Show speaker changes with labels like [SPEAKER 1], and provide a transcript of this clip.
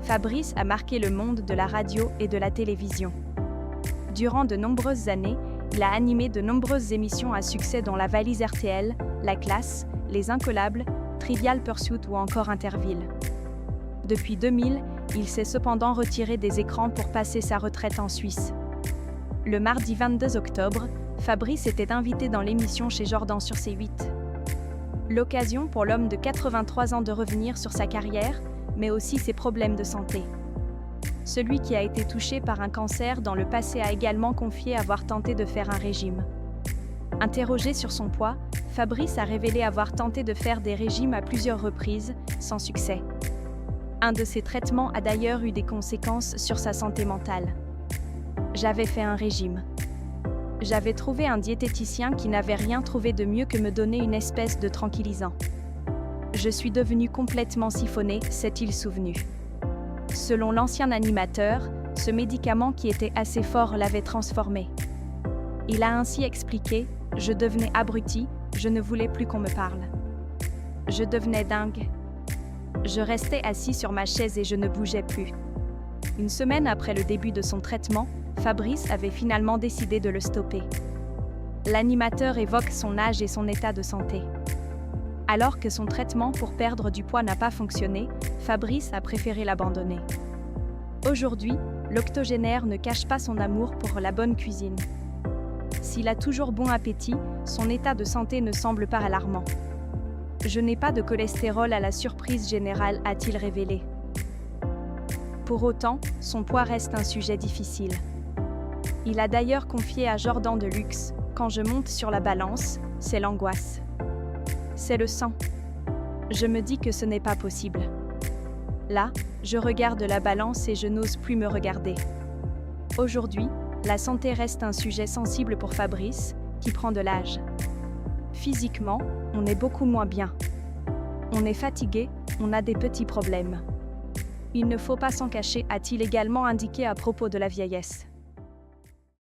[SPEAKER 1] Fabrice a marqué le monde de la radio et de la télévision. Durant de nombreuses années, il a animé de nombreuses émissions à succès dont La Valise RTL, La Classe, Les Incollables, Trivial Pursuit ou encore Interville. Depuis 2000, il s'est cependant retiré des écrans pour passer sa retraite en Suisse. Le mardi 22 octobre, Fabrice était invité dans l'émission chez Jordan sur C8. L'occasion pour l'homme de 83 ans de revenir sur sa carrière, mais aussi ses problèmes de santé. Celui qui a été touché par un cancer dans le passé a également confié avoir tenté de faire un régime. Interrogé sur son poids, Fabrice a révélé avoir tenté de faire des régimes à plusieurs reprises, sans succès. Un de ses traitements a d'ailleurs eu des conséquences sur sa santé mentale. J'avais fait un régime. J'avais trouvé un diététicien qui n'avait rien trouvé de mieux que me donner une espèce de tranquillisant. Je suis devenu complètement siphonné, s'est-il souvenu. Selon l'ancien animateur, ce médicament qui était assez fort l'avait transformé. Il a ainsi expliqué « Je devenais abruti, je ne voulais plus qu'on me parle. Je devenais dingue. Je restais assis sur ma chaise et je ne bougeais plus. » Une semaine après le début de son traitement, Fabrice avait finalement décidé de le stopper. L'animateur évoque son âge et son état de santé. Alors que son traitement pour perdre du poids n'a pas fonctionné, Fabrice a préféré l'abandonner. Aujourd'hui, l'octogénaire ne cache pas son amour pour la bonne cuisine. S'il a toujours bon appétit, son état de santé ne semble pas alarmant. Je n'ai pas de cholestérol à la surprise générale, a-t-il révélé. Pour autant, son poids reste un sujet difficile. Il a d'ailleurs confié à Jordan de Luxe « Quand je monte sur la balance, c'est l'angoisse. C'est le sang. Je me dis que ce n'est pas possible. Là, je regarde la balance et je n'ose plus me regarder. » Aujourd'hui, la santé reste un sujet sensible pour Fabrice, qui prend de l'âge. Physiquement, on est beaucoup moins bien. On est fatigué, on a des petits problèmes. Il ne faut pas s'en cacher, a-t-il également indiqué à propos de la vieillesse.